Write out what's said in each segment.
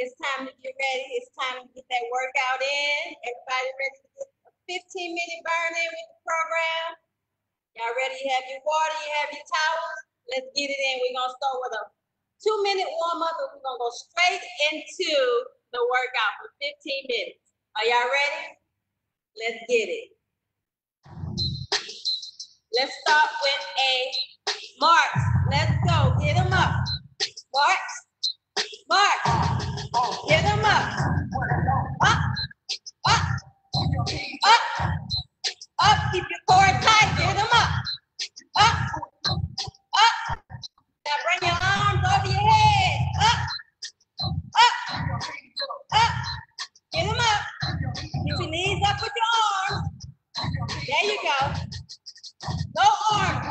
It's time to get ready. It's time to get that workout in. Everybody ready to get a 15-minute burn in with the program? Y'all ready? You have your water, you have your towels? Let's get it in. We're going to start with a 2-minute warm-up, and we're going to go straight into the workout for 15 minutes. Are y'all ready? Let's get it. Let's start with a march. Let's go. Get them up. March. March. Get them up. Up. Up. Up. Up. Keep your core tight. Get them up. Up. Up. Now bring your arms over your head. Up. Up. Up. Get them up. Get your knees up with your arms. There you go. No arms.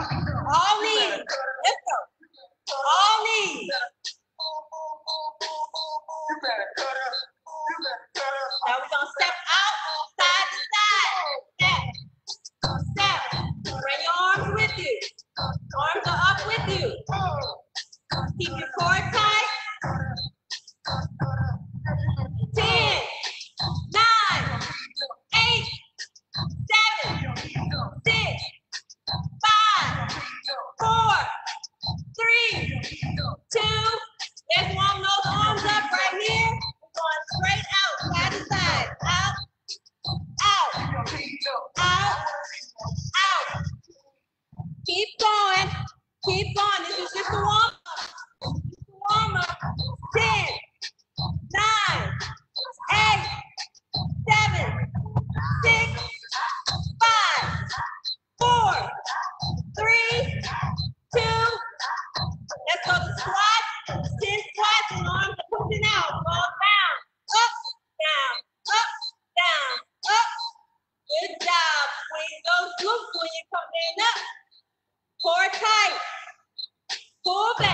All knees. Let's go. All knees. Now we're going to step out side to side. Step. Step. Bring your arms with you. Arms are up with you. Keep your core tight. 10, 9, 8, 7, 6, 5, 4, 3, 2. Let's warm those arms up right here. We're going straight out, side to side. Out, out, out, out. Keep going. Keep going. This is just a warm-up. Warm-up. 10, 9, 8, 7, 6, 5, 4, 3, 2. Let's go to squats. 10 squats and arms are pushing out. Fall down. Up, down, up, down, up. Good job. Squeeze those glutes when you're coming up. Core tight. Pull back.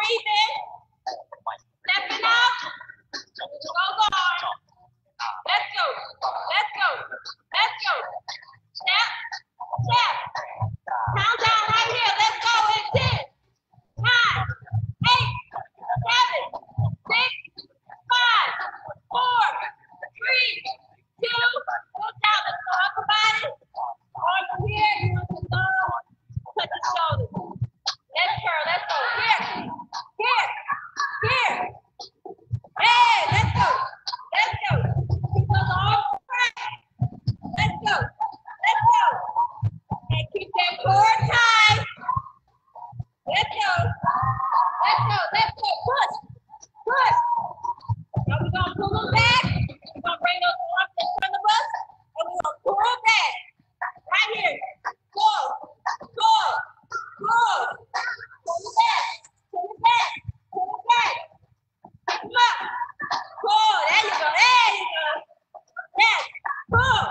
breathing. Stepping out. Goes on. Let's go. Let's go. Let's go. Step. Step. Countdown right here. Let's go in 10, 9, 8, 7, 6, 5, 4, 3, 2. Good job. Let's go upper body. On here, you want to go. Touch the shoulders. Let's curl. Let's go. Here. Here. Here. Hey, let's go. Let's go. Keep those arms straight. Let's go. Let's go. And keep that core tight. Let's go. Let's go. Let's go. Push. Push. Now we're going to pull them back. We're going to bring those arms in front of us. And we're going to pull back. Right here. Pull. Pull. Pull. Pull it back. Pull it back. Pull it back. Come up. Pull. There you go. There you go. Yes. Pull.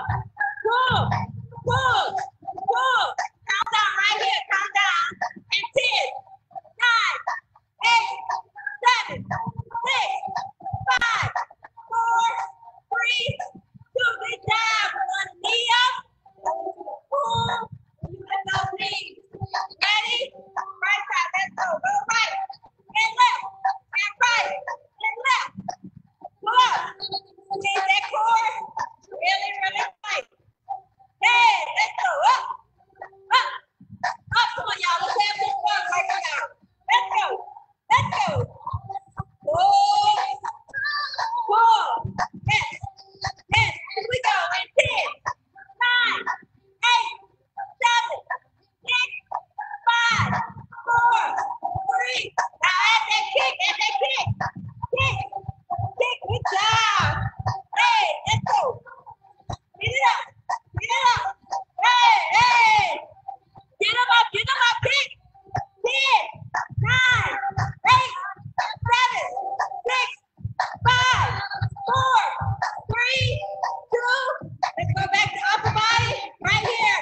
Pull. Pull. Pull. Count down right here. Count down. And 10, 9, 8, 7, 6, 5, 4, 3, 2. Good job. We're going to knee up. Pull. You lift those knees. Ready? Right side. Let's go. Go right. And left. And right. And left. Pull up. Keep that core really, really tight. Hey, let's go. Up. Up. Up. Come on, y'all. Let's have this fun right now. Let's go. Let's go. Pull. Pull. Yes. Yes. Here we go. And 10, 9, 8, 7, 6, 5, 4, 3. Now add that kick. Add that kick. Kick. Kick. Good job. Hey, let's go. Get it up. Get it up. Hey, hey. Get them up. Get them up. Kick. 10, 9, 8, 7, 6, 5, 4, 3, 2. Let's go back to upper body. Right here.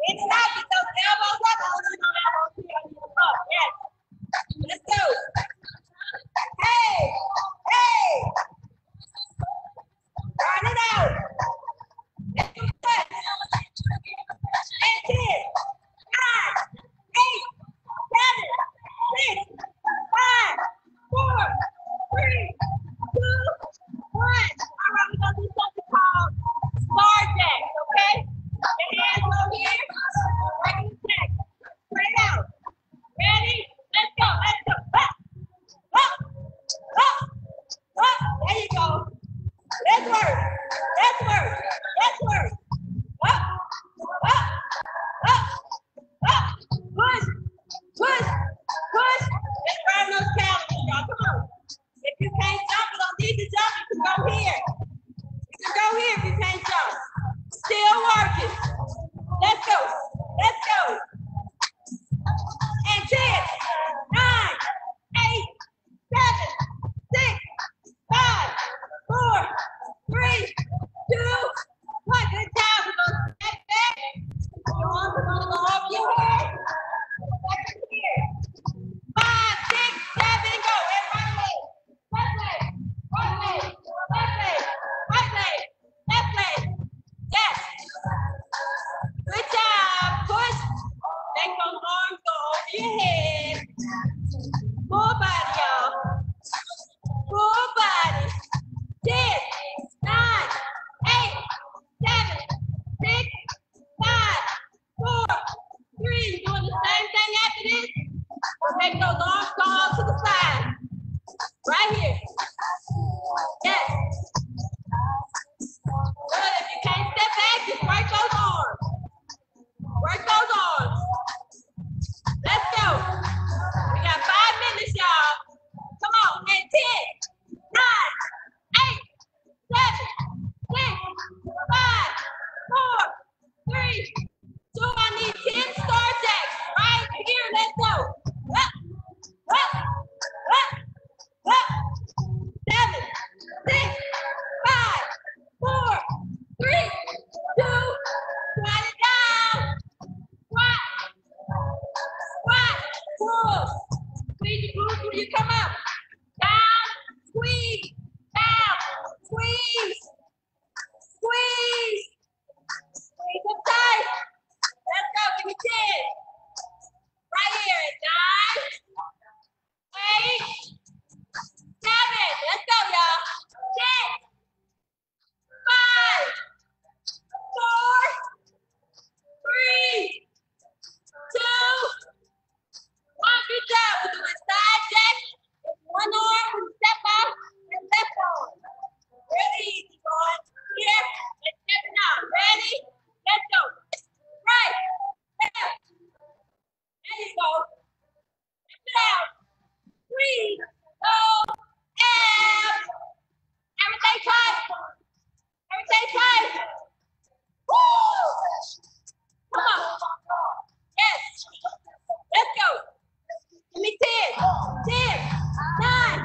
In and out with those elbows up. I want you to elbows here. I need them up. Yes. Let's go. Hey. Hey. Run it out. Let's do that. And 10, 9, 8, 7, 6, 5, 4, 3, 2, 1. All right, we're going to do something called star jacks, okay? The hands go here, right in the neck. Straight out. Ready? Let's go. Let's go. Up. Up. Up. Up. There you go. Let's work. Let's work. Let's work. Up. Up. Up. Up. Push. Push. Push. Let's burn those calories, y'all. Come on. If you can't jump, you don't need to jump. You can go here. You can go here if you can't jump. Still working. Let's go. Let's go. And 10, 9, 8, 7, 6, 5, 4, 3, 2, 1. Good job. We're going to step back. Your arms are going to go over your head. Back to here. 5, 6, 7, go. And right leg. Left leg. Right leg. Left leg. Right leg. Left leg. Yes. Good job. Push. Make those arms go over your head. Full body, y'all. Full body. 10, 9, 8, 7, 6, 5, 4, 3. Doing the same thing after this. We'll make those arms go off to the side. Right here. Yes. Good. If you can't step back, just break those arms. Work those arms. Let's go. We got 5 minutes, y'all. Come on. And 10, 9, 8, 7, 6, 5, 4, 3, 2. I need 10 star jacks. Right here. Let's go. Up, up, up, up, till you come up. Down, squeeze, down, squeeze, squeeze. Squeeze them tight. Let's go, give me 10. Right here, 9, 8, 7. Let's go, y'all. 6, 5, 4, 3, 2, 1. Good job. We're doing side jack. One arm, we step out, and left arm. Really easy, boys. Here, and stepping out. Ready? Let's go. Right, left. There you go. Step it out. 3, go, and everything tight. Everything tight. Woo! Come on. Yes. Let's go. Give me 10, 10, 9,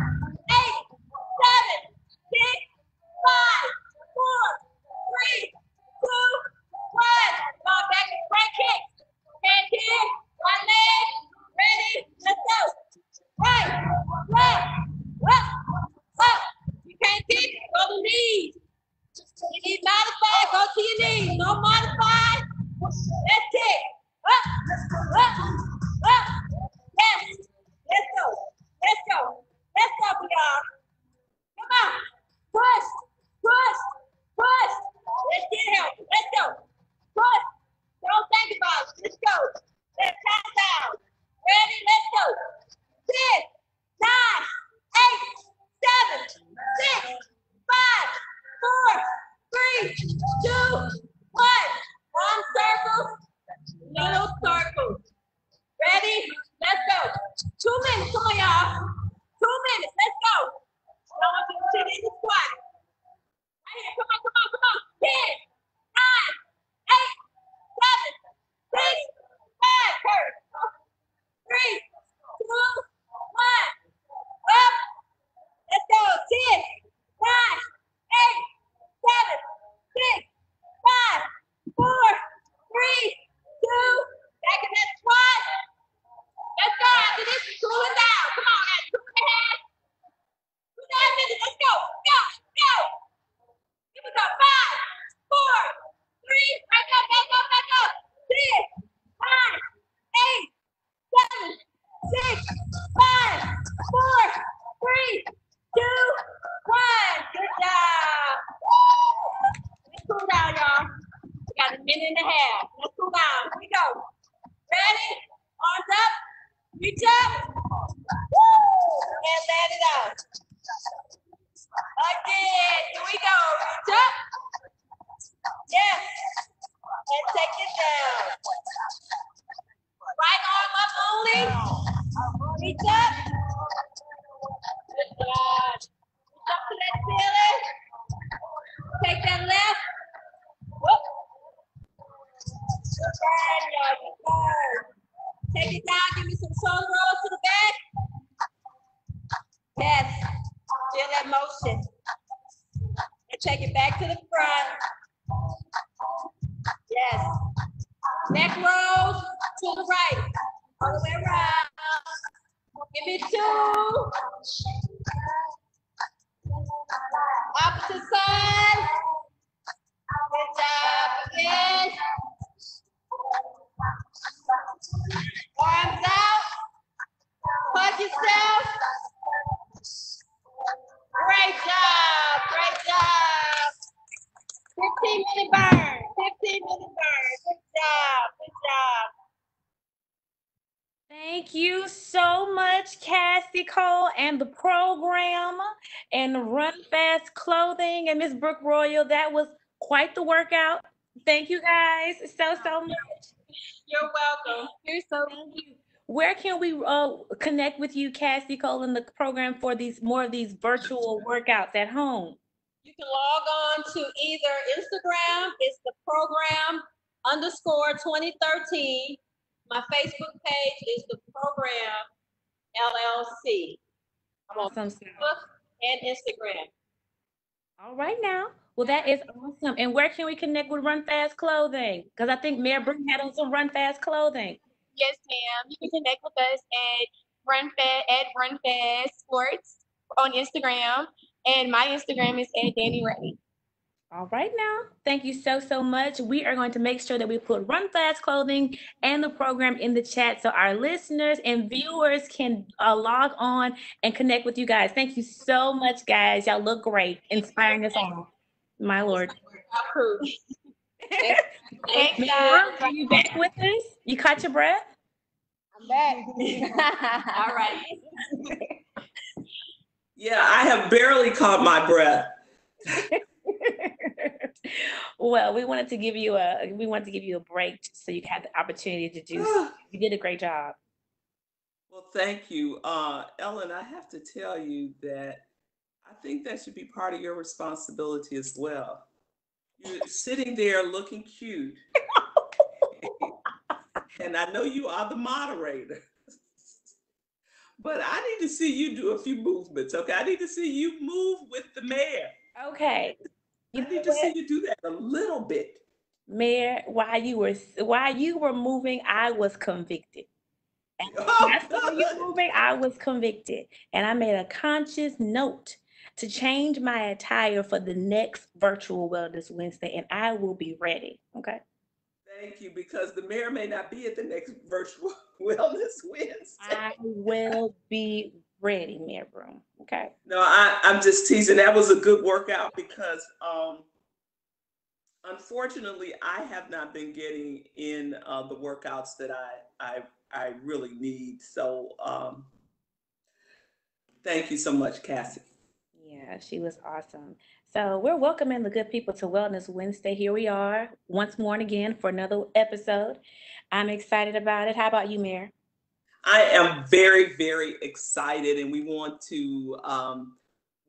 8, 7, 6, 5, 4, 3, 2, 1. Go back and front kick. Hand here, one leg. Ready? Let's go. Right, left, up. You can't kick, go to knees. You need modified, go to your knees. No modified. Let's kick. Up. Yes. Let's go. Let's go. Let's go, y'all. Come on. Push. Push. Push. Let's get help. Let's go. Push. Don't think about it. Let's go. Let's count down. Ready? Let's go. 10, 9, 8, 7, 6, 5, 4, 3, 2, 1. Arm circles. Little circles. Ready? Let's go. 2 minutes. Come on, y'all. 2 minutes. Let's go. I want you to sit in the squat. Right here. Come on, come on, come on. 10, 9, 8, 7, 6, 5. Curve. 3, 2, 1. Up. Let's go. 10, 9, 8, 7, 6, 5, 4, 3, 2. Back in that squat. Let's go. After this, cool it down. Come on, that's 2.5. 2.5 minutes. Let's go. Go. Go. Here we go. 5, 4, 3. Back up, back up, back up. 10, 9, 8, 7, 6, 5, 4, 3, 2, 1. Good job. Let's cool down, y'all. We got a minute and a half. Let's cool down. Here we go. Ready? Arms up. Reach up. And let it out. Again. Here we go. Reach up. Yes. And take it down. Right arm up only. Reach up. Good job. Reach up to that ceiling. Take that left. Whoop. Good burn, y'all. Good burn. Take it down. Give me some shoulder rolls to the back. Yes. Feel that motion. And take it back to the front. Yes. Neck rolls to the right. All the way around. Give me 2. Opposite side. Good job. Again. Arms out. Hug yourself. Great job. Great job. 15-minute burn. 15-minute burn. Good job. Good job. Thank you so much, Cassie Cole, and the program, and Run Fast Clothing, and Miss Brooke Royal. That was quite the workout. Thank you guys so much. You're welcome. Thank you. Where can we connect with you, Cassie Cole, in the program for more of these virtual workouts at home? You can log on to either Instagram, it's the program _2013. My Facebook page is the program LLC. Awesome. Facebook and Instagram. All right now. Well, that is awesome. And where can we connect with Run Fast Clothing? Because I think Mayor Brooke had on some Run Fast Clothing. Yes, ma'am. You can connect with us at Run Fast Sports on Instagram, and my Instagram is @DannyRay. All right now. Thank you so much. We are going to make sure that we put Run Fast Clothing and the program in the chat so our listeners and viewers can log on and connect with you guys. Thank you so much, guys. Y'all look great, inspiring us all. My Lord. Thanks, Mara, guys. are you back with us? You caught your breath? I'm back. All right. Yeah, I have barely caught my breath. Well, we wanted to give you a break so you had the opportunity to do so. You did a great job. Well, thank you. Ellen, I have to tell you that I think that should be part of your responsibility as well. You're sitting there looking cute. And I know you are the moderator. But I need to see you do a few movements, okay? I need to see you move with the mayor. Okay. I need to see you do that a little bit. Mayor, while you were moving, I was convicted. And I was convicted. And I made a conscious note to change my attire for the next virtual Wellness Wednesday, and I will be ready. Okay. Thank you, because the mayor may not be at the next virtual Wellness Wednesday. I will be ready, Mayor Broom. Okay. No, I'm just teasing. That was a good workout because unfortunately, I have not been getting in the workouts that I really need. So thank you so much, Cassie. Yeah, she was awesome. So we're welcoming the good people to Wellness Wednesday. Here we are once more and again for another episode. I'm excited about it. How about you, Mayor? I am very, very excited, and we want to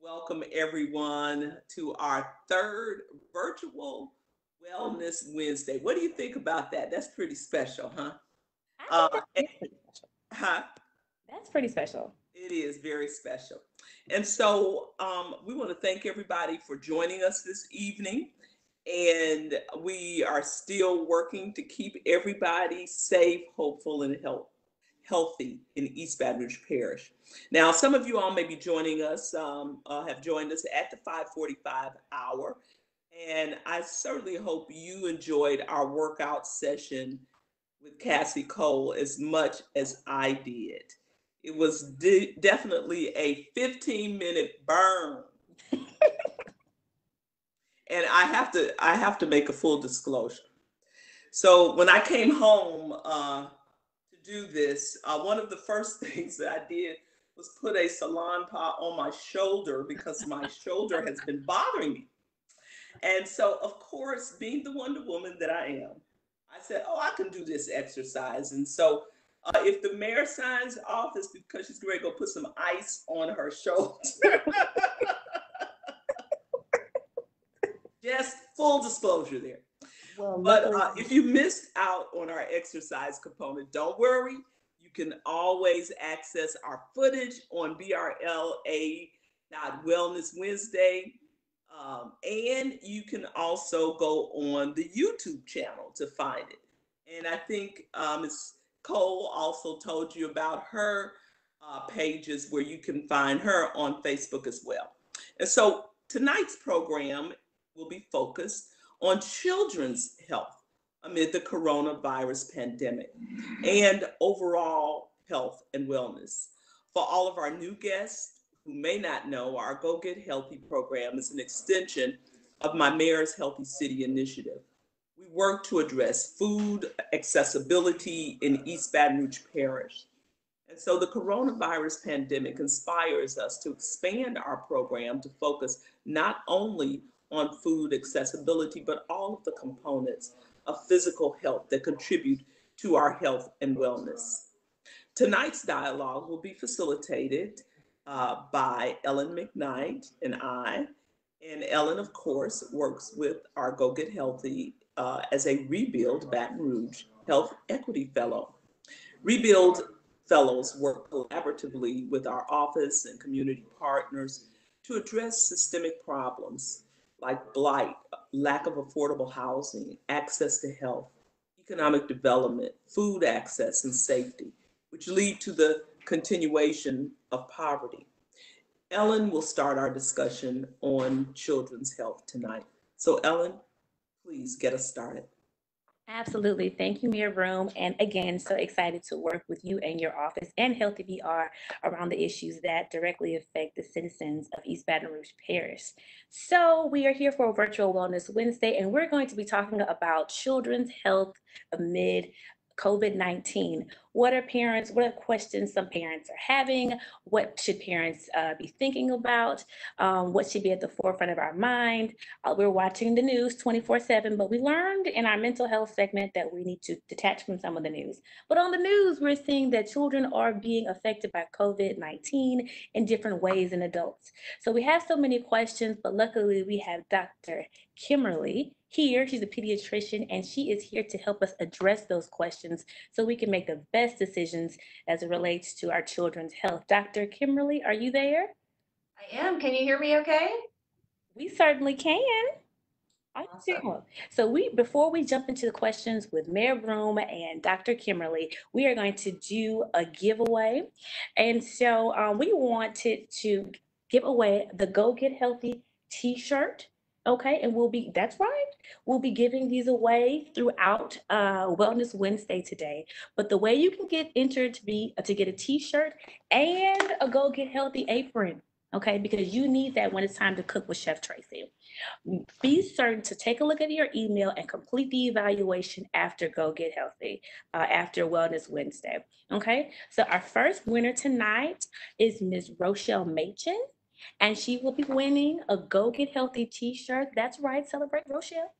welcome everyone to our third virtual Wellness Wednesday. What do you think about that? That's pretty special, huh? That's pretty special. Huh? That's pretty special. It is very special. And so we want to thank everybody for joining us this evening. And we are still working to keep everybody safe, hopeful, and healthy in East Baton Rouge Parish. Now, some of you all may be joining us, have joined us at the 5:45 hour. And I certainly hope you enjoyed our workout session with Cassie Cole as much as I did. It was definitely a 15-minute burn. And I have to make a full disclosure. So when I came home to do this, one of the first things that I did was put a Salon Pas on my shoulder because my shoulder has been bothering me. And so, of course, being the Wonder Woman that I am, I said, oh, I can do this exercise. And so if the mayor signs off, it's because she's ready to go put some ice on her shoulder. Just full disclosure there. Well, but if you missed out on our exercise component, don't worry. You can always access our footage on BRLA.Wellness Wednesday. And you can also go on the YouTube channel to find it. And I think Ms. Cole also told you about her pages where you can find her on Facebook as well. And so tonight's program will be focused on children's health amid the coronavirus pandemic and overall health and wellness. For all of our new guests who may not know, our Go Get Healthy program is an extension of my Mayor's Healthy City initiative. We work to address food accessibility in East Baton Rouge Parish. And so the coronavirus pandemic inspires us to expand our program to focus not only on food accessibility, but all of the components of physical health that contribute to our health and wellness. Tonight's dialogue will be facilitated by Ellen McKnight and I. And Ellen, of course, works with our Go Get Healthy as a Rebuild Baton Rouge Health Equity Fellow. Rebuild Fellows work collaboratively with our office and community partners to address systemic problems like blight, lack of affordable housing, access to health, economic development, food access, and safety, which lead to the continuation of poverty. Ellen will start our discussion on children's health tonight. So Ellen, please get us started. Absolutely. Thank you, Mayor Broom. And again, so excited to work with you and your office and Healthy VR around the issues that directly affect the citizens of East Baton Rouge Parish. So we are here for a virtual Wellness Wednesday, and we're going to be talking about children's health amid COVID-19. What are questions some parents are having? What should parents be thinking about? What should be at the forefront of our mind? We're watching the news 24/7, but we learned in our mental health segment that we need to detach from some of the news. But on the news, we're seeing that children are being affected by COVID-19 in different ways than adults. So we have so many questions, but luckily we have Dr. Kemmerly here. She's a pediatrician, and she is here to help us address those questions so we can make the best decisions as it relates to our children's health. Dr. Kemmerly, are you there? I am. Can you hear me okay? We certainly can. Awesome. So before we jump into the questions with Mayor Broom and Dr. Kemmerly, we are going to do a giveaway. And so we wanted to give away the Go Get Healthy t-shirt. Okay, and that's right, we'll be giving these away throughout Wellness Wednesday today. But the way you can get entered to get a t-shirt and a Go Get Healthy apron, okay, because you need that when it's time to cook with Chef Traci. Be certain to take a look at your email and complete the evaluation after Go Get Healthy, after Wellness Wednesday. Okay, so our first winner tonight is Ms. Rochelle Machen, and she will be winning a Go Get Healthy t-shirt. That's right, celebrate Rochelle.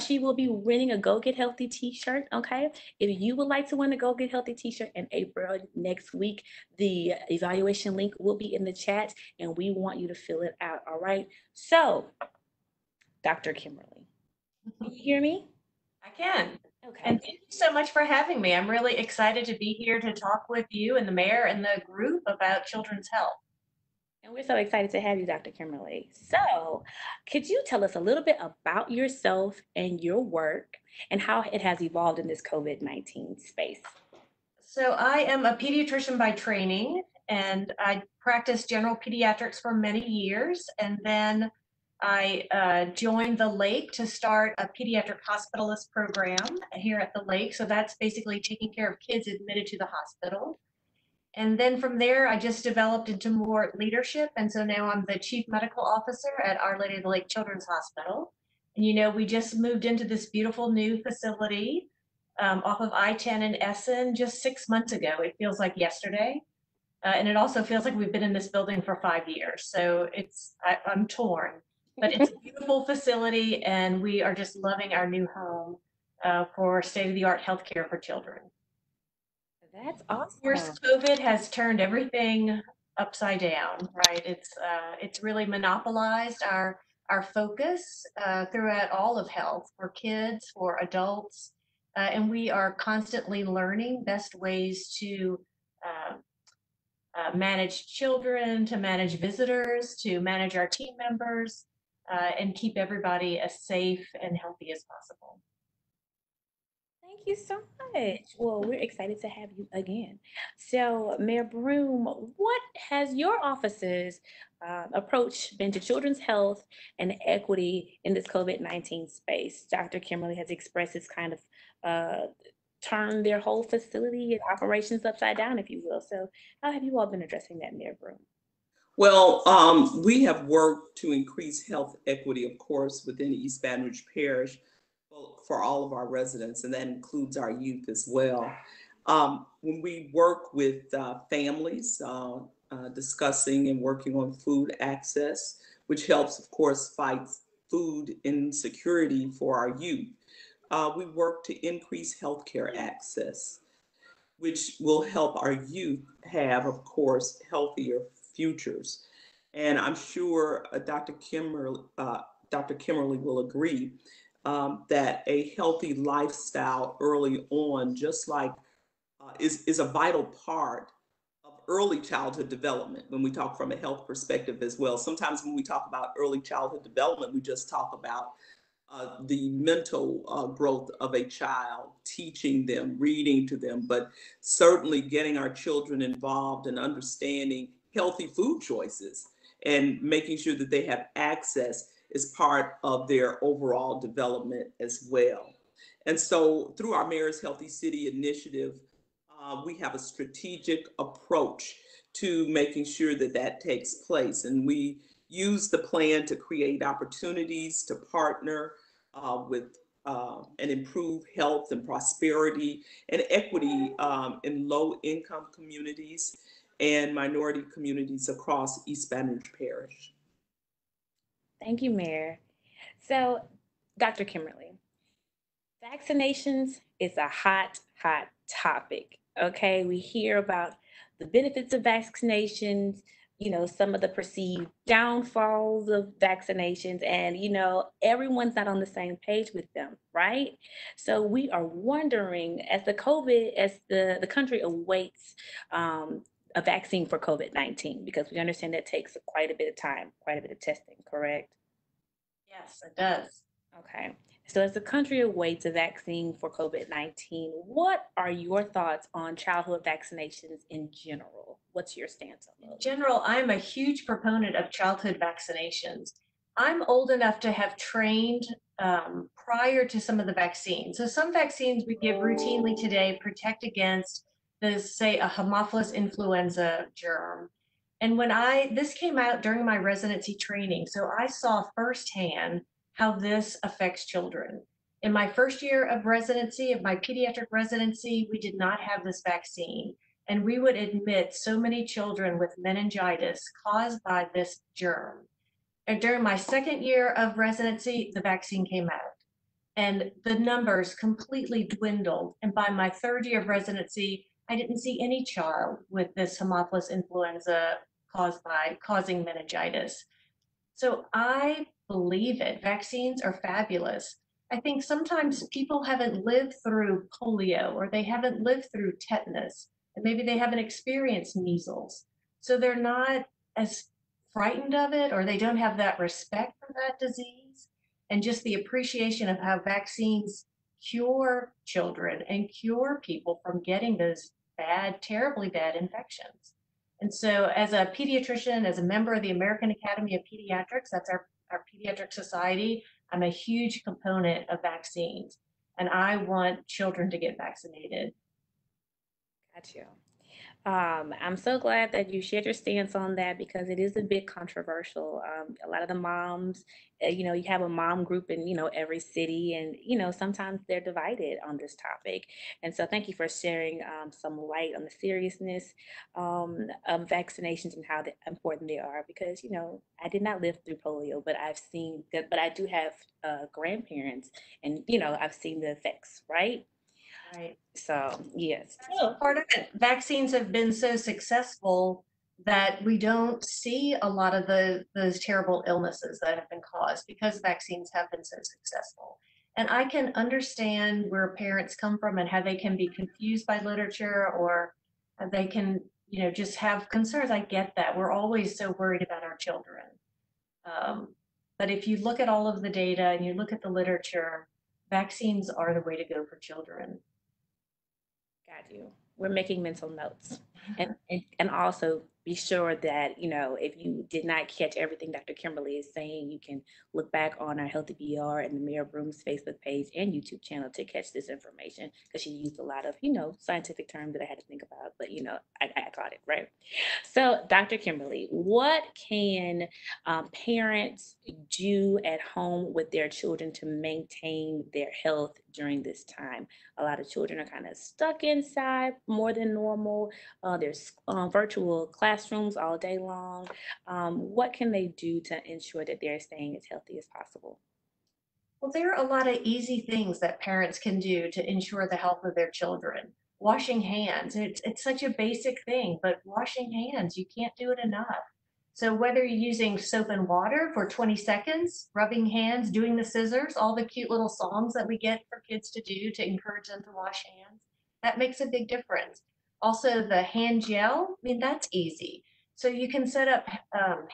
She will be winning a Go Get Healthy t-shirt, okay? If you would like to win a Go Get Healthy t-shirt in April next week, the evaluation link will be in the chat, and we want you to fill it out, all right? So, Dr. Kemmerly, can you hear me? I can. Okay. And thank you so much for having me. I'm really excited to be here to talk with you and the mayor and the group about children's health. And we're so excited to have you, Dr. Kemmerly. So, could you tell us a little bit about yourself and your work and how it has evolved in this COVID-19 space? So I am a pediatrician by training, and I practiced general pediatrics for many years. And then I joined the Lake to start a pediatric hospitalist program here at the Lake. So that's basically taking care of kids admitted to the hospital. And then from there, I just developed into more leadership. And so now I'm the chief medical officer at Our Lady of the Lake Children's Hospital. And you know, we just moved into this beautiful new facility off of I-10 in Essen just 6 months ago. It feels like yesterday. And it also feels like we've been in this building for 5 years. So I'm torn, but it's a beautiful facility, and we are just loving our new home for state-of-the-art healthcare for children. That's awesome. Of course, COVID has turned everything upside down, right? It's really monopolized our focus throughout all of health for kids, for adults, and we are constantly learning best ways to manage children, to manage visitors, to manage our team members, and keep everybody as safe and healthy as possible. Thank you so much. Well, we're excited to have you again. So, Mayor Broom, what has your office's approach been to children's health and equity in this COVID-19 space? Dr. Kemmerly has expressed his kind of turned their whole facility and operations upside down, if you will. So, how have you all been addressing that, Mayor Broom? Well, we have worked to increase health equity, of course, within East Baton Rouge Parish for all of our residents, and that includes our youth as well. When we work with families, discussing and working on food access, which helps, of course, fight food insecurity for our youth. We work to increase healthcare access, which will help our youth have, of course, healthier futures. And I'm sure Dr. Kemmerly will agree that a healthy lifestyle early on, just like is a vital part of early childhood development when we talk from a health perspective as well. Sometimes when we talk about early childhood development, we just talk about the mental growth of a child, teaching them, reading to them, but certainly getting our children involved in understanding healthy food choices and making sure that they have access is part of their overall development as well. And so through our Mayor's Healthy City initiative, we have a strategic approach to making sure that that takes place. And we use the plan to create opportunities to partner with and improve health and prosperity and equity in low income communities and minority communities across East Baton Rouge Parish. Thank you, Mayor. So, Dr. Kimberly, vaccinations is a hot, hot topic. Okay, we hear about the benefits of vaccinations, some of the perceived downfalls of vaccinations, and everyone's not on the same page with them, right? So we are wondering, as the country awaits a vaccine for COVID-19, because we understand that takes quite a bit of time, quite a bit of testing, correct? Yes, it does. Okay. So as the country awaits a vaccine for COVID-19, what are your thoughts on childhood vaccinations in general? What's your stance on In those? general, I'm a huge proponent of childhood vaccinations. I'm old enough to have trained prior to some of the vaccines. So some vaccines we give routinely today protect against say, a Haemophilus influenza germ. And this came out during my residency training, so I saw firsthand how this affects children. In my first year of residency, of my pediatric residency, we did not have this vaccine. And we would admit so many children with meningitis caused by this germ. And during my second year of residency, the vaccine came out and the numbers completely dwindled. And by my third year of residency, I didn't see any child with this Haemophilus influenza causing meningitis. So I believe it. Vaccines are fabulous. I think sometimes people haven't lived through polio or they haven't lived through tetanus, and maybe they haven't experienced measles. So they're not as frightened of it, or they don't have that respect for that disease and just the appreciation of how vaccines cure children and cure people from getting those bad, terribly bad infections. And so as a pediatrician, as a member of the American Academy of Pediatrics, that's our pediatric society, I'm a huge component of vaccines. And I want children to get vaccinated. Got you. I'm so glad that you shared your stance on that, because it is a bit controversial. A lot of the moms, you have a mom group in, every city, and, sometimes they're divided on this topic. And so thank you for sharing some light on the seriousness of vaccinations and how important they are, because, I did not live through polio, but I've seen that, but I do have grandparents, and, I've seen the effects, right? Right. So, yes. That's part of it. Vaccines have been so successful that we don't see a lot of those terrible illnesses that have been caused because vaccines have been so successful. And I can understand where parents come from and how they can be confused by literature, or they can, just have concerns. I get that. We're always so worried about our children. But if you look at all of the data and you look at the literature, vaccines are the way to go for children. Got you. We're making mental notes. And also be sure that, if you did not catch everything Dr. Kimberly is saying, you can look back on our Healthy BR and the Mayor Broom's Facebook page and YouTube channel to catch this information, because she used a lot of, scientific terms that I had to think about, but, I got it, right? So, Dr. Kimberly, what can parents do at home with their children to maintain their health during this time? A lot of children are kind of stuck inside more than normal. There's virtual classrooms all day long. What can they do to ensure that they're staying as healthy as possible? Well, there are a lot of easy things that parents can do to ensure the health of their children. Washing hands, it's such a basic thing, but washing hands, you can't do it enough. So whether you're using soap and water for 20 seconds, rubbing hands, doing the scissors, all the cute little songs that we get for kids to do to encourage them to wash hands, that makes a big difference. Also, the hand gel, that's easy. So you can set up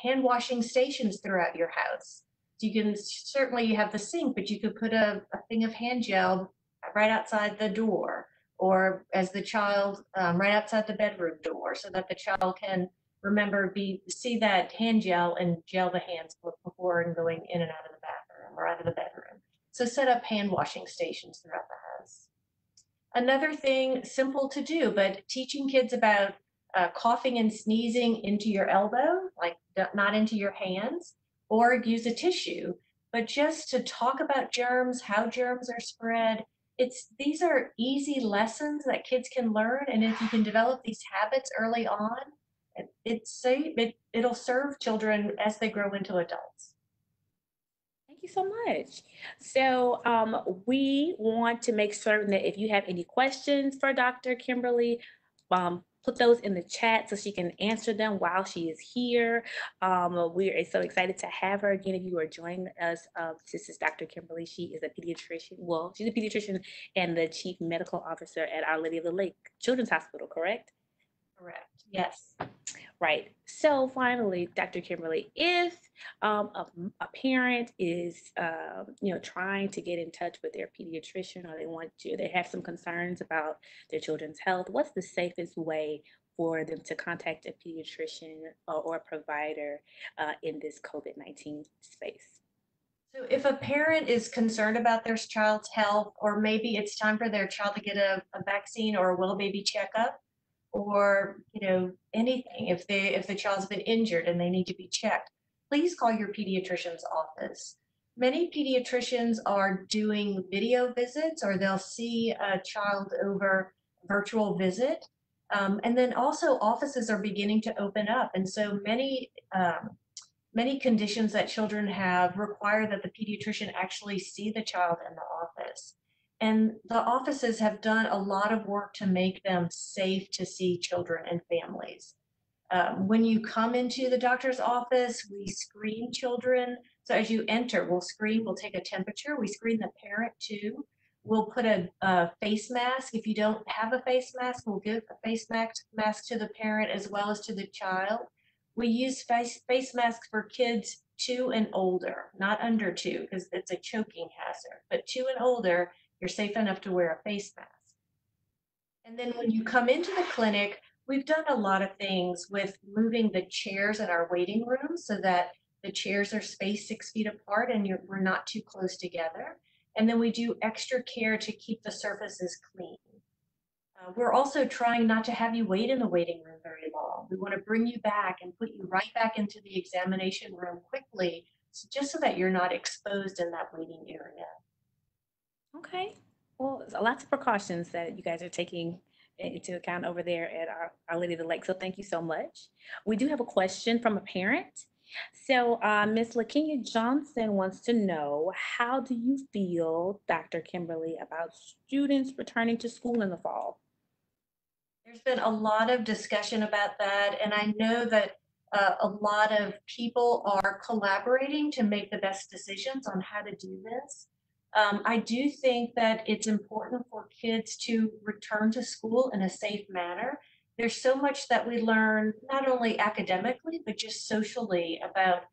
hand washing stations throughout your house. You can certainly, you have the sink, but you could put a thing of hand gel right outside the door, or as the child, right outside the bedroom door, so that the child can remember, see that hand gel and gel the hands before and going in and out of the bathroom or out of the bedroom. So set up hand washing stations throughout the house. Another thing, simple to do, but teaching kids about coughing and sneezing into your elbow, like not into your hands, or use a tissue, but just to talk about germs, how germs are spread. These are easy lessons that kids can learn, and if you can develop these habits early on, it'll serve children as they grow into adults. Thank you so much. So we want to make certain that if you have any questions for Dr. Kemmerly, put those in the chat so she can answer them while she is here. We are so excited to have her again. If you are joining us, this is Dr. Kemmerly. She is a pediatrician. Well, she's a pediatrician and the chief medical officer at Our Lady of the Lake Children's Hospital, correct? Correct. Yes. Right. So finally, Dr. Kemmerly, if a parent is, trying to get in touch with their pediatrician, or they have some concerns about their children's health, what's the safest way for them to contact a pediatrician or a provider in this COVID-19 space? So if a parent is concerned about their child's health, or maybe it's time for their child to get a vaccine or a well baby checkup, or anything, if the child's been injured and they need to be checked, please call your pediatrician's office. Many pediatricians are doing video visits, or they'll see a child over virtual visit. And then also offices are beginning to open up, and so many conditions that children have require that the pediatrician actually see the child in the office. And the offices have done a lot of work to make them safe to see children and families. When you come into the doctor's office, we screen children. So as you enter, we'll take a temperature. We screen the parent too. We'll put a face mask. If you don't have a face mask, we'll give a face mask to the parent as well as to the child. We use face masks for kids 2 and older, not under 2, because it's a choking hazard, but 2 and older, you're safe enough to wear a face mask. And then when you come into the clinic, we've done a lot of things with moving the chairs in our waiting room so that the chairs are spaced 6 feet apart and we're not too close together. And then we do extra care to keep the surfaces clean. We're also trying not to have you wait in the waiting room very long. We want to bring you back and put you right back into the examination room quickly, just so that you're not exposed in that waiting area. Okay. Well, lots of precautions that you guys are taking into account over there at Our Lady of the Lake. So thank you so much. We do have a question from a parent. So Ms. LaKenya Johnson wants to know, how do you feel, Dr. Kemmerly, about students returning to school in the fall? There's been a lot of discussion about that, and I know that a lot of people are collaborating to make the best decisions on how to do this. I do think that it's important for kids to return to school in a safe manner. There's so much that we learn, not only academically, but just socially about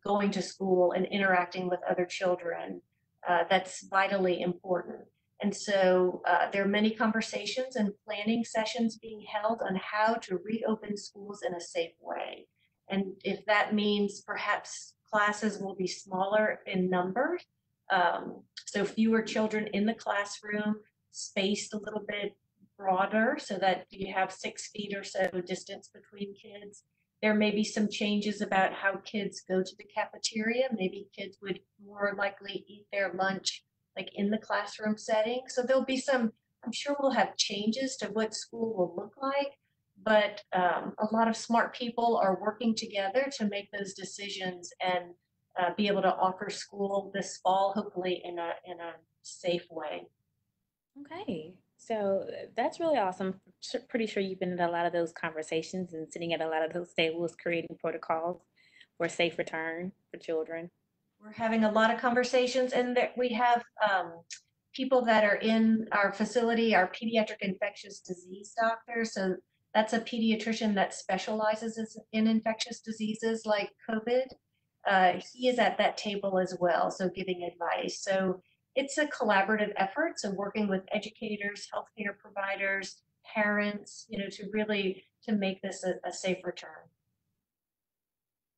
going to school and interacting with other children. That's vitally important. And so there are many conversations and planning sessions being held on how to reopen schools in a safe way. And if that means perhaps classes will be smaller in number, so fewer children in the classroom, spaced a little bit broader so that you have 6 feet or so distance between kids. There may be some changes about how kids go to the cafeteria. Maybe kids would more likely eat their lunch like in the classroom setting. So there'll be I'm sure we'll have changes to what school will look like, but a lot of smart people are working together to make those decisions and be able to offer school this fall, hopefully in a safe way. Okay, so that's really awesome. Pretty sure you've been in a lot of those conversations and sitting at a lot of those tables creating protocols for a safe return for children. We're having a lot of conversations, and we have people that are in our facility, our pediatric infectious disease doctors. So that's a pediatrician that specializes in infectious diseases like COVID. he is at that table as well, so giving advice. So it's a collaborative effort. So working with educators, healthcare providers, parents, to really to make this a safe return.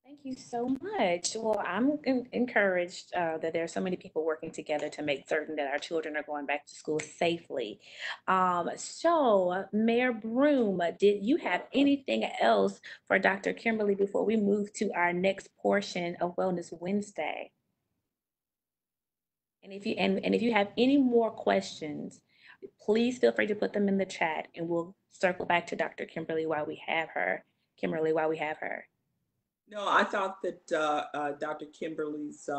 Thank you so much. Well, I'm encouraged that there are so many people working together to make certain that our children are going back to school safely. So, Mayor Broom, did you have anything else for Dr. Kimberly before we move to our next portion of Wellness Wednesday? And if you have any more questions, please feel free to put them in the chat, and we'll circle back to Dr. Kimberly while we have her. Kimberly, while we have her. No, I thought that Dr. Kimberly's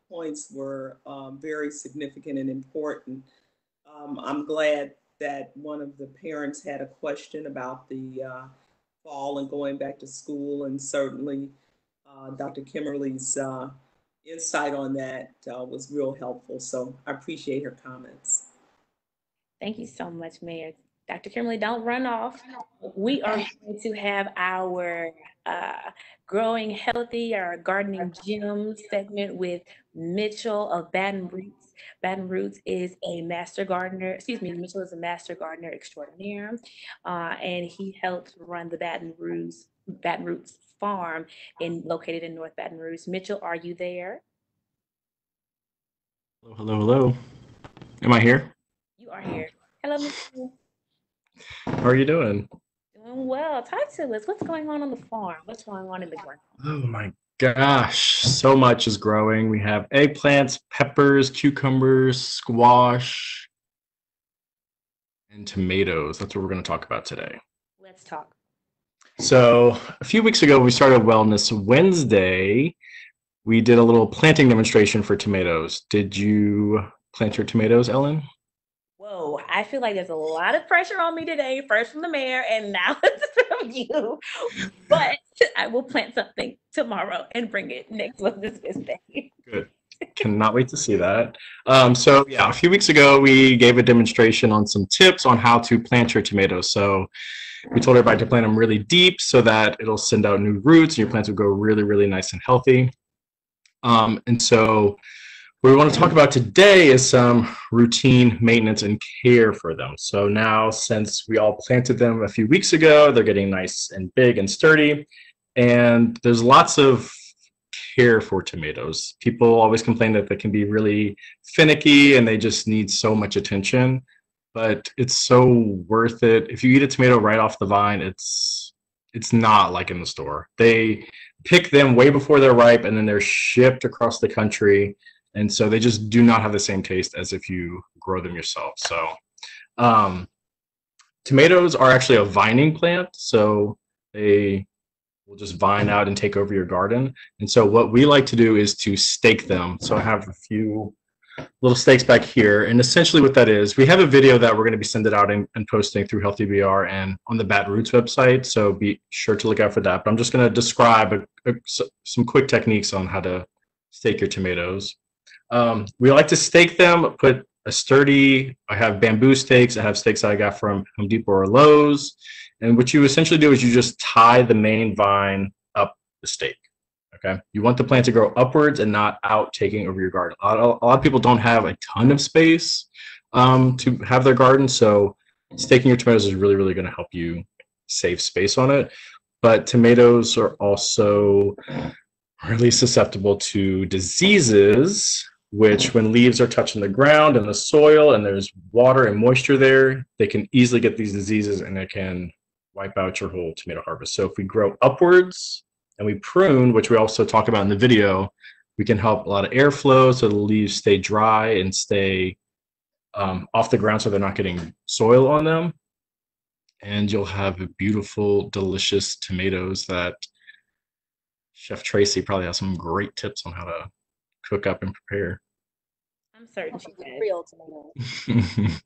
points were very significant and important. I'm glad that one of the parents had a question about the fall and going back to school, and certainly Dr. Kimberly's insight on that was real helpful. So I appreciate her comments. Thank you so much, Mayor. Dr. Kimberly, don't run off. We are going to have our Growing Healthy, our Gardening Gym segment with Mitchell of Baton Roots. Baton Roots is a master gardener, Mitchell is a master gardener extraordinaire, and he helps run the Baton Roots farm located in North Baton Rouge. Mitchell, are you there? Hello, hello, hello. Am I here? You are here. Hello, Mitchell. How are you doing? Doing well. Talk to us. What's going on the farm? What's going on in the garden? Oh my gosh, so much is growing. We have eggplants, peppers, cucumbers, squash, and tomatoes. That's what we're going to talk about today. Let's talk. So a few weeks ago, we started Wellness Wednesday. We did a little planting demonstration for tomatoes. Did you plant your tomatoes, Ellen? Whoa, I feel like there's a lot of pressure on me today, first from the mayor and now it's from you. But I will plant something tomorrow and bring it next Wellness Wednesday. Good. Cannot wait to see that. So yeah, a few weeks ago, we gave a demonstration on some tips on how to plant your tomatoes. So we told everybody to plant them really deep so that it'll send out new roots and your plants will grow really, really nice and healthy. And so what we want to talk about today is some routine maintenance and care for them. So now, since we all planted them a few weeks ago, they're getting nice and big and sturdy. And there's lots of care for tomatoes. People always complain that they can be really finicky and they just need so much attention. But it's so worth it. If you eat a tomato right off the vine, it's not like in the store. They pick them way before they're ripe and then they're shipped across the country. And so they just do not have the same taste as if you grow them yourself. So tomatoes are actually a vining plant. So they will just vine out and take over your garden. And so what we like to do is to stake them. So I have a few little stakes back here. And essentially what that is, we have a video that we're going to be sending out and posting through Healthy BR and on the Baton Roots website. So be sure to look out for that. But I'm just going to describe some quick techniques on how to stake your tomatoes. We like to stake them, put I have bamboo stakes. I have stakes I got from Home Depot or Lowe's. And what you essentially do is you just tie the main vine up the stake. Okay. You want the plant to grow upwards and not out taking over your garden. A lot of people don't have a ton of space to have their garden. So staking your tomatoes is really, really going to help you save space on it. But tomatoes are also really susceptible to diseases, which when leaves are touching the ground and the soil and there's water and moisture there, they can easily get these diseases and it can wipe out your whole tomato harvest. So if we grow upwards and we prune, which we also talk about in the video, we can help a lot of airflow so the leaves stay dry and stay off the ground so they're not getting soil on them. And you'll have beautiful, delicious tomatoes that Chef Traci probably has some great tips on how to cook up and prepare. I'm certain she does. Real tomatoes.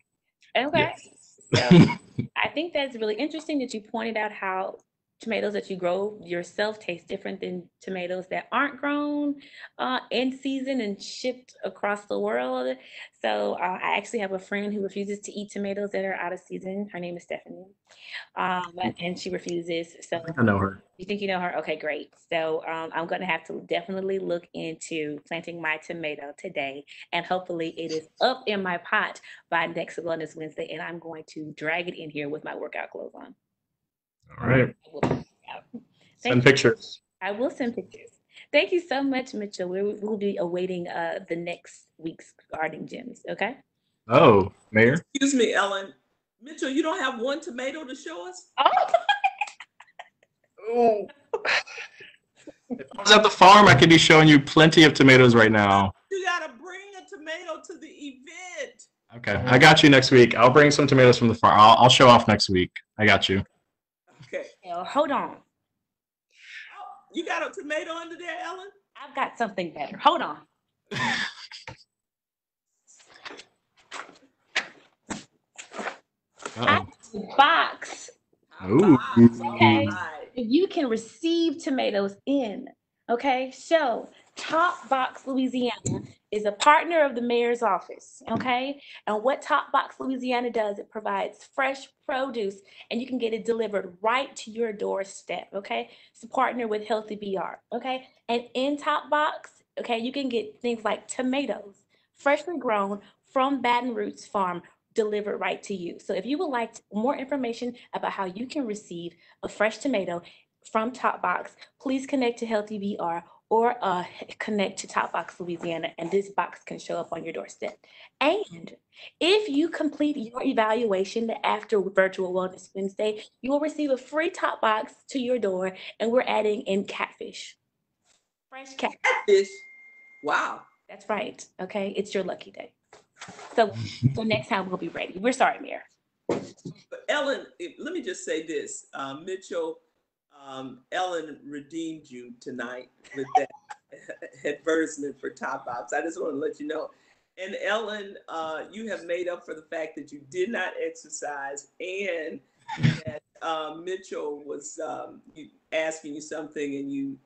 Okay. Yes. So I think that's really interesting that you pointed out how tomatoes that you grow yourself taste different than tomatoes that aren't grown in season and shipped across the world. So I actually have a friend who refuses to eat tomatoes that are out of season. Her name is Stephanie, and she refuses. I So think I know her. you think you know her? Okay, great. So I'm going to have to definitely look into planting my tomato today, and hopefully it is up in my pot by next Wellness Wednesday, and I'm going to drag it in here with my workout clothes on. All right. Send pictures. I will send pictures. Thank you so much, Mitchell. We'll be awaiting the next week's gardening gems. Okay. Oh, Mayor. Excuse me, Ellen. Mitchell, you don't have one tomato to show us? Oh. If I was at the farm, I could be showing you plenty of tomatoes right now. You gotta bring a tomato to the event. Okay, I got you next week. I'll bring some tomatoes from the farm. I'll show off next week. I got you. Okay. Hold on. Oh, you got a tomato under there, Ellen? I've got something better. Hold on. I have a box. Ooh. Okay. You can receive tomatoes in. Okay. So Top Box Louisiana is a partner of the mayor's office. Okay. And what Top Box Louisiana does, it provides fresh produce and you can get it delivered right to your doorstep. Okay. It's a partner with Healthy BR. Okay. And in Top Box, okay, you can get things like tomatoes, freshly grown from Baton Roots Farm, delivered right to you. So if you would like more information about how you can receive a fresh tomato from Top Box, please connect to Healthy BR or connect to Top Box Louisiana, and this box can show up on your doorstep. And if you complete your evaluation after Virtual Wellness Wednesday, you will receive a free Top Box to your door, and we're adding in catfish. Fresh catfish. Catfish? Wow. That's right. Okay, it's your lucky day. So next time we'll be ready. We're sorry, Mayor. But Ellen, let me just say this. Mitchell, Ellen redeemed you tonight with that advertisement for Top Box. I just want to let you know. And Ellen, you have made up for the fact that you did not exercise and that Mitchell was asking you something and you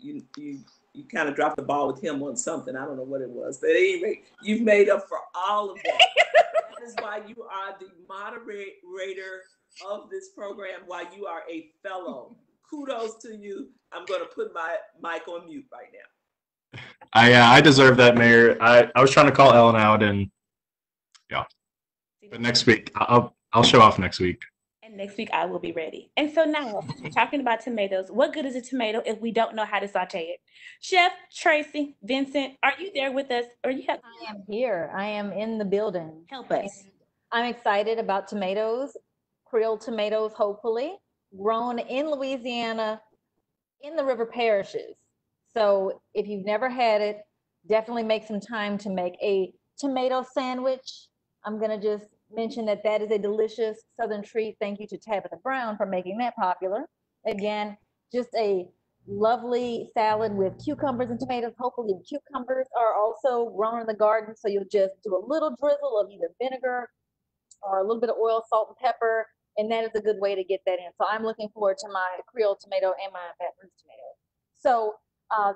kind of dropped the ball with him on something. I don't know what it was. But at any rate, you've made up for all of that. That is why you are the moderator of this program, why you are a fellow. Kudos to you. I'm going to put my mic on mute right now. I deserve that, Mayor. I was trying to call Ellen out, and yeah. But next week, I'll show off next week. And next week I will be ready. And so now, we're talking about tomatoes. What good is a tomato if we don't know how to saute it? Chef Traci, Vincent, are you there with us? Or you have? I am here. I am in the building. Help us. I'm excited about tomatoes, Creole tomatoes, hopefully, grown in Louisiana in the river parishes. So if you've never had it, definitely make some time to make a tomato sandwich. I'm going to just mention that is a delicious Southern treat. Thank you to Tabitha Brown for making that popular. Again, just a lovely salad with cucumbers and tomatoes. Hopefully the cucumbers are also grown in the garden, so you'll just do a little drizzle of either vinegar or a little bit of oil, salt, and pepper, and that is a good way to get that in. So I'm looking forward to my Creole tomato and my Baton Rouge tomato. So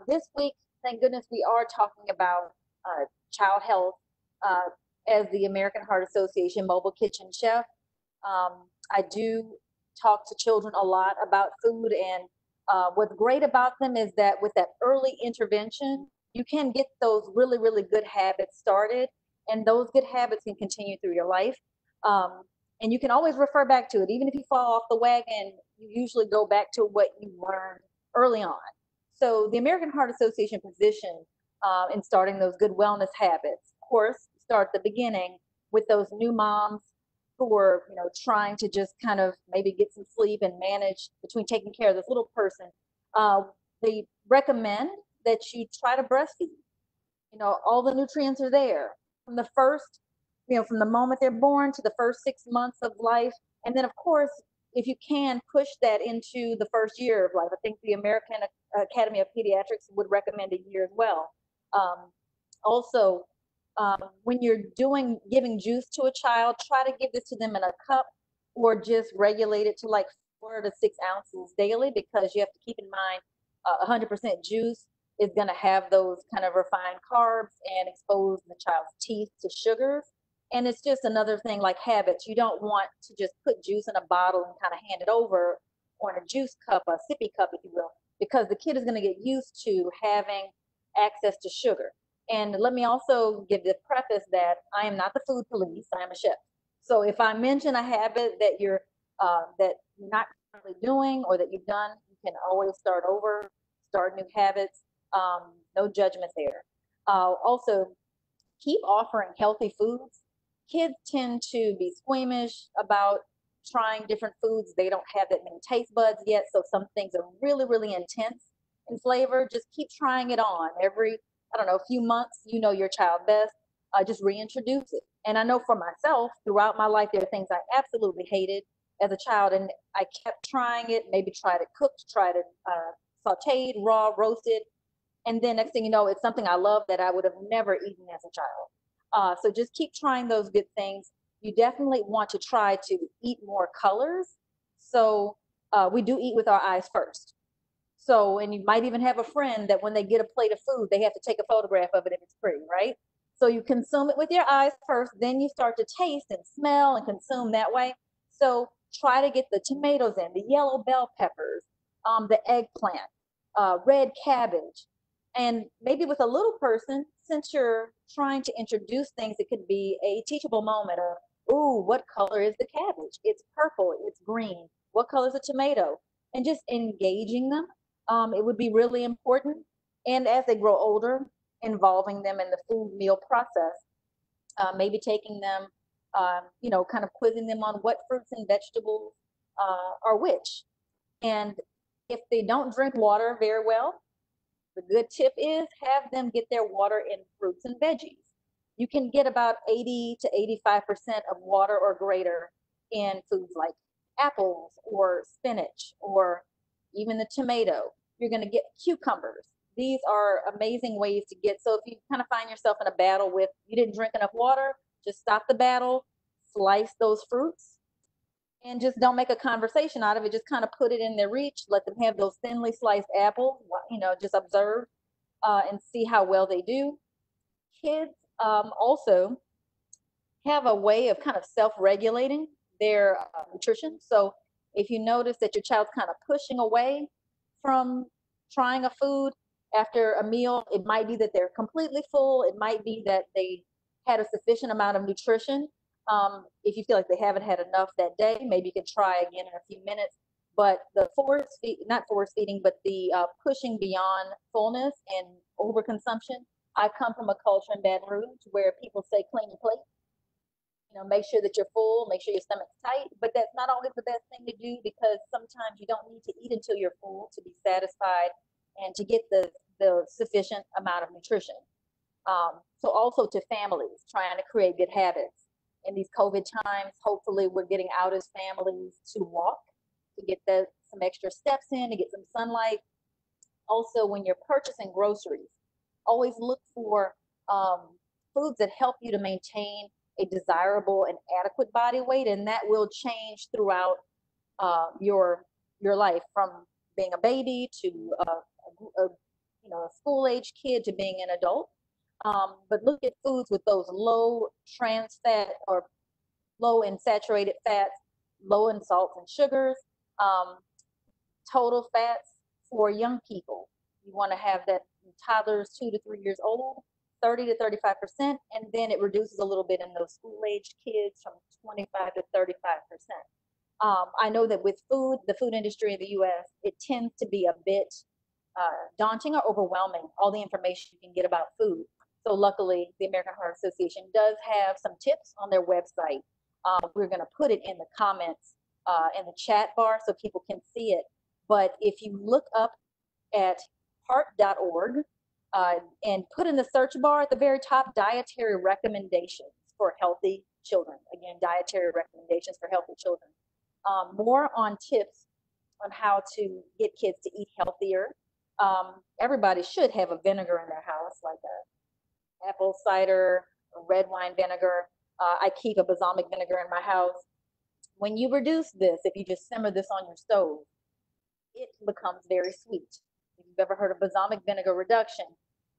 this week, thank goodness, we are talking about child health as the American Heart Association Mobile Kitchen Chef. I do talk to children a lot about food, and what's great about them is that with that early intervention, you can get those really, really good habits started, and those good habits can continue through your life. And you can always refer back to it. Even if you fall off the wagon, you usually go back to what you learned early on. So the American Heart Association position in starting those good wellness habits, of course, start at the beginning with those new moms who are, trying to just kind of maybe get some sleep and manage between taking care of this little person. They recommend that you try to breastfeed. All the nutrients are there from the first, from the moment they're born to the first 6 months of life. And then, of course, if you can push that into the first year of life, I think the American Academy of Pediatrics would recommend a year as well. Also, when you're giving juice to a child, try to give this to them in a cup or just regulate it to like 4 to 6 ounces daily, because you have to keep in mind 100% juice is going to have those kind of refined carbs and expose the child's teeth to sugars. And it's just another thing like habits. You don't want to just put juice in a bottle and kind of hand it over, or in a juice cup, a sippy cup, if you will, because the kid is going to get used to having access to sugar. And let me also give the preface that I am not the food police. I am a chef. So if I mention a habit that you're not currently doing, or that you've done, you can always start over, start new habits. No judgment there. Also, keep offering healthy foods. Kids tend to be squeamish about trying different foods. They don't have that many taste buds yet, so some things are really, really intense in flavor. Just keep trying it on. Every, I don't know, a few months, you know your child best. Just reintroduce it. And I know for myself, throughout my life, there are things I absolutely hated as a child, and I kept trying it, maybe tried it cooked, tried it sauteed, raw, roasted, and then next thing you know, it's something I love that I would have never eaten as a child. So just keep trying those good things. You definitely want to try to eat more colors. So we do eat with our eyes first. So, and you might even have a friend that when they get a plate of food, they have to take a photograph of it if it's pretty, right? So you consume it with your eyes first, then you start to taste and smell and consume that way. So try to get the tomatoes in, the yellow bell peppers, the eggplant, red cabbage. And maybe with a little person, since you're trying to introduce things, it could be a teachable moment of, ooh, what color is the cabbage? It's purple, it's green. What color is the tomato? And just engaging them, it would be really important. And as they grow older, involving them in the food meal process, maybe taking them, kind of quizzing them on what fruits and vegetables are which. And if they don't drink water very well, the good tip is have them get their water in fruits and veggies. You can get about 80 to 85% of water or greater in foods like apples or spinach or even the tomato. You're going to get cucumbers. These are amazing ways to get. So if you kind of find yourself in a battle with you didn't drink enough water, just stop the battle, slice those fruits, and just don't make a conversation out of it. Just kind of put it in their reach. Let them have those thinly sliced apples, just observe and see how well they do. Kids also have a way of kind of self-regulating their nutrition. So if you notice that your child's kind of pushing away from trying a food after a meal, it might be that they're completely full. It might be that they had a sufficient amount of nutrition. If you feel like they haven't had enough that day, maybe you can try again in a few minutes. But the not force feeding, but the pushing beyond fullness and overconsumption. I come from a culture in Baton Rouge where people say clean your plate. Make sure that you're full, make sure your stomach's tight. But that's not always the best thing to do, because sometimes you don't need to eat until you're full to be satisfied and to get the sufficient amount of nutrition. So also to families trying to create good habits. In these COVID times, hopefully we're getting out as families to walk, to get some extra steps in, to get some sunlight. Also, when you're purchasing groceries, always look for foods that help you to maintain a desirable and adequate body weight, and that will change throughout your life, from being a baby to a school-age kid to being an adult. But look at foods with those low trans fat or low in saturated fats, low in salts and sugars, total fats for young people. You want to have that toddlers 2 to 3 years old, 30 to 35%, and then it reduces a little bit in those school-aged kids from 25 to 35%. I know that with food, the food industry in the U.S., it tends to be a bit daunting or overwhelming, all the information you can get about food. So luckily, the American Heart Association does have some tips on their website. We're going to put it in the comments in the chat bar so people can see it. But if you look up at heart.org and put in the search bar at the very top, dietary recommendations for healthy children. Again, dietary recommendations for healthy children. More on tips on how to get kids to eat healthier. Everybody should have a vinegar in their house, like a apple cider, red wine vinegar. I keep a balsamic vinegar in my house. When you reduce this, if you just simmer this on your stove, it becomes very sweet. If you've ever heard of balsamic vinegar reduction,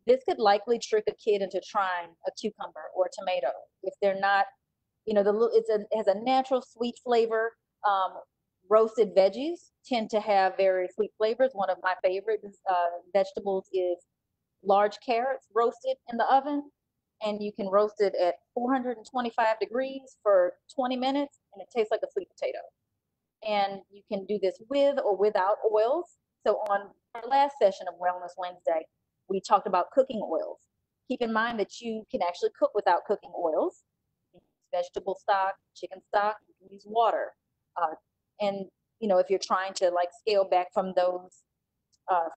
this could likely trick a kid into trying a cucumber or a tomato if they're not, it has a natural sweet flavor. Roasted veggies tend to have very sweet flavors. One of my favorite vegetables is large carrots roasted in the oven, and you can roast it at 425 degrees for 20 minutes, and it tastes like a sweet potato. And you can do this with or without oils. So on our last session of Wellness Wednesday, we talked about cooking oils. Keep in mind that you can actually cook without cooking oils. You can use vegetable stock, chicken stock, you can use water. And if you're trying to like scale back from those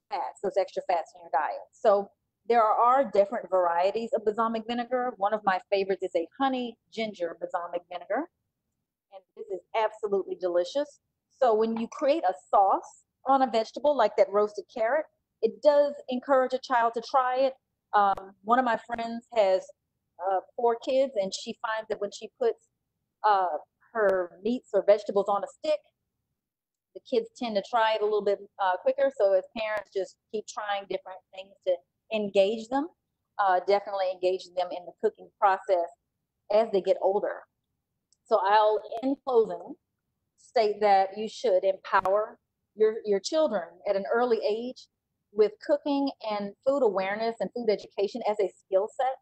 fats, those extra fats in your diet. So there are different varieties of balsamic vinegar. One of my favorites is a honey ginger balsamic vinegar. And this is absolutely delicious. So when you create a sauce on a vegetable like that roasted carrot, it does encourage a child to try it. One of my friends has 4 kids, and she finds that when she puts her meats or vegetables on a stick, the kids tend to try it a little bit quicker. So as parents, just keep trying different things to engage them, definitely engage them in the cooking process as they get older. So I'll, in closing, state that you should empower your children at an early age with cooking and food awareness and food education as a skill set,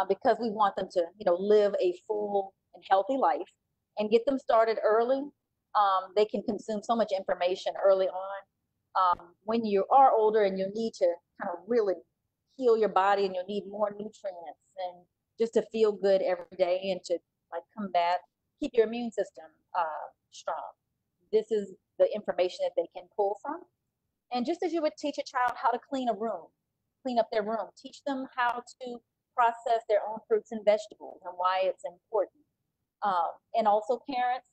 because we want them to, live a full and healthy life, and get them started early. They can consume so much information early on. When you are older and you need to kind of really heal your body, and you'll need more nutrients and just to feel good every day and to like keep your immune system strong. This is the information that they can pull from. And just as you would teach a child how to clean up their room, teach them how to process their own fruits and vegetables and why it's important. And also parents,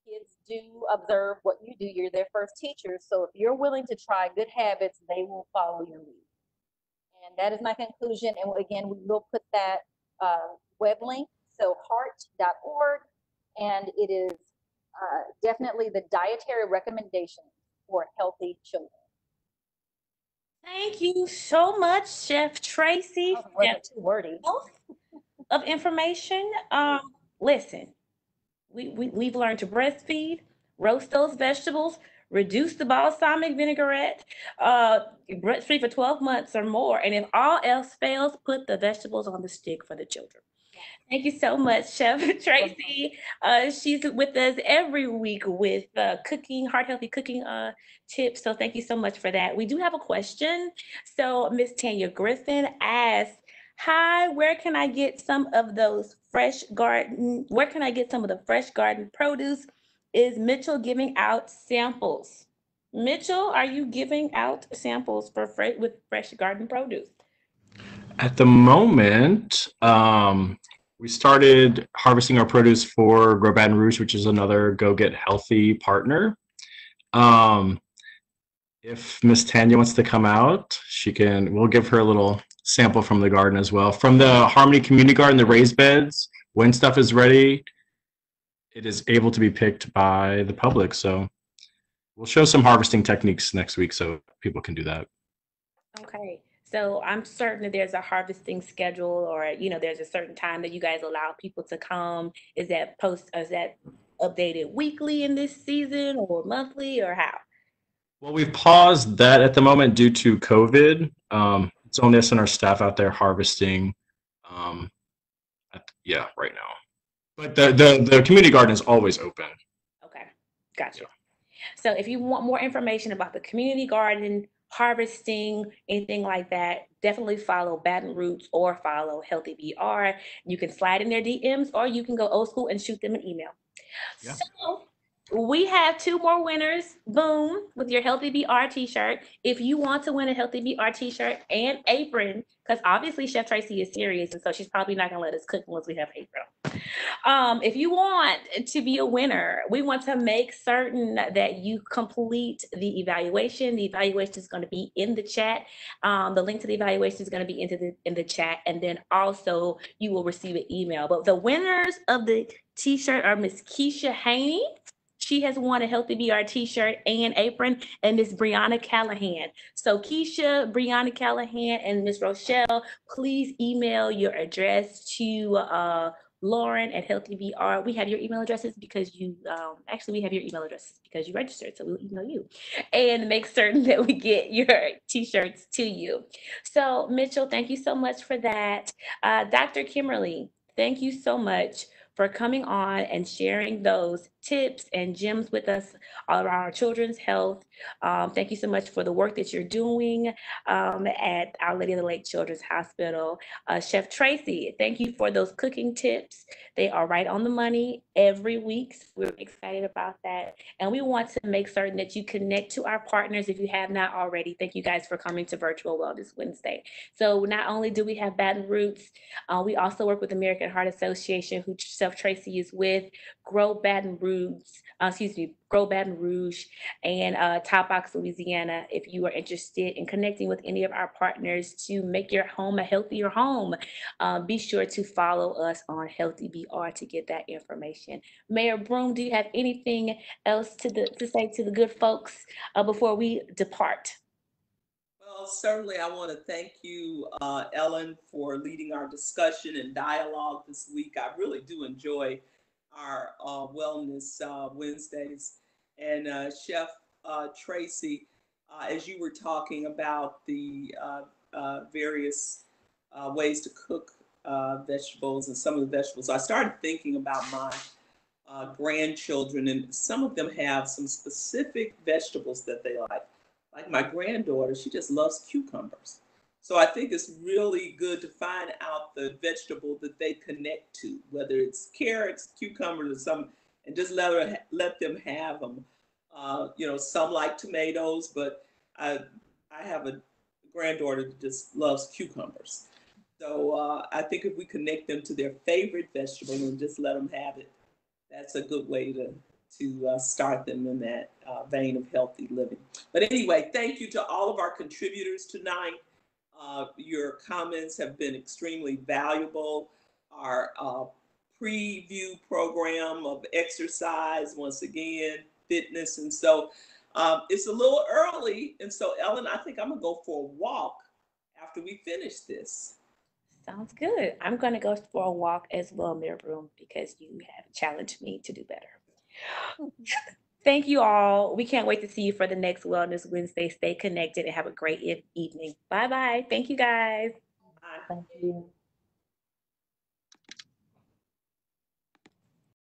kids do observe what you do. You're their first teachers. So if you're willing to try good habits, they will follow your lead. And that is my conclusion. And again, we will put that web link, so heart.org, and it is definitely the dietary recommendations for healthy children. Thank you so much, Chef Traci. That wasn't too wordy. Of information. Listen, we've learned to breastfeed, roast those vegetables, reduce the balsamic vinaigrette, breastfeed for 12 months or more, and if all else fails, put the vegetables on the stick for the children. Thank you so much, Chef Traci. She's with us every week with heart healthy cooking tips. So thank you so much for that. We do have a question. So Miss Tanya Griffin asks, "Hi, where can I get some of those fresh garden? Where can I get some of the fresh garden produce? Is Mitchell giving out samples?" Mitchell, are you giving out samples with fresh garden produce? At the moment, we started harvesting our produce for Grow Baton Rouge, which is another Go Get Healthy partner. If Miss Tanya wants to come out, we'll give her a little sample from the garden as well. From the Harmony Community Garden, the raised beds, when stuff is ready, it is able to be picked by the public. So we'll show some harvesting techniques next week so people can do that. Okay. So I'm certain that there's a harvesting schedule, or there's a certain time that you guys allow people to come. Is that updated weekly in this season, or monthly, or how? Well, we've paused that at the moment due to COVID. It's only us and our staff out there harvesting. Right now. But the community garden is always open. Okay, gotcha. So if you want more information about the community garden, harvesting, anything like that, definitely follow Baton Roots or follow Healthy BR. You can slide in their DMs, or you can go old school and shoot them an email. Yeah. So we have 2 more winners, boom, with your Healthy BR t-shirt. If you want to win a Healthy BR t-shirt and apron, because obviously Chef Traci is serious, and so she's probably not going to let us cook unless we have apron. If you want to be a winner, we want to make certain that you complete the evaluation. The evaluation is going to be in the chat. The link to the evaluation is going to be in the chat, and then also you will receive an email. But the winners of the t-shirt are Miss Keisha Haney. She has won a Healthy BR t-shirt and apron, and Miss Brianna Callahan. So Keisha, Brianna Callahan, and Miss Rochelle, please email your address to Lauren at Healthy BR. We have your email addresses because you actually we have your email addresses because you registered, so we'll email you and make certain that we get your t-shirts to you. So Mitchell, thank you so much for that. Dr. Kimberly, thank you so much for coming on and sharing those tips and gems with us around our children's health. Thank you so much for the work that you're doing at Our Lady of the Lake Children's Hospital. Chef Traci, thank you for those cooking tips. They are right on the money every week. So we're excited about that. And we want to make certain that you connect to our partners if you have not already. Thank you guys for coming to Virtual Wellness Wednesday. So not only do we have Baton Roots, we also work with American Heart Association, who Chef Traci is with, Grow Baton Rouge, and Top Box, Louisiana. If you are interested in connecting with any of our partners to make your home a healthier home, be sure to follow us on Healthy BR to get that information. Mayor Broom, do you have anything else to say to the good folks before we depart? Well, certainly I want to thank you, Ellen, for leading our discussion and dialogue this week. I really do enjoy our Wellness Wednesdays. And Chef Traci, as you were talking about the various ways to cook vegetables and some of the vegetables, I started thinking about my grandchildren, and some of them have some specific vegetables that they like. Like my granddaughter, she just loves cucumbers. So I think it's really good to find out the vegetable that they connect to, whether it's carrots, cucumbers, or some, and just let them have them. Some like tomatoes, but I have a granddaughter that just loves cucumbers. So I think if we connect them to their favorite vegetable and just let them have it, that's a good way to start them in that vein of healthy living. But anyway, thank you to all of our contributors tonight. Your comments have been extremely valuable. Our preview program of exercise, once again, fitness. And so it's a little early. And so, Ellen, I think I'm going to go for a walk after we finish this. Sounds good. I'm going to go for a walk as well, Mayor Broom, because you have challenged me to do better. Thank you all. We can't wait to see you for the next Wellness Wednesday. Stay connected and have a great evening. Bye-bye. Thank you, guys. Bye. Thank you.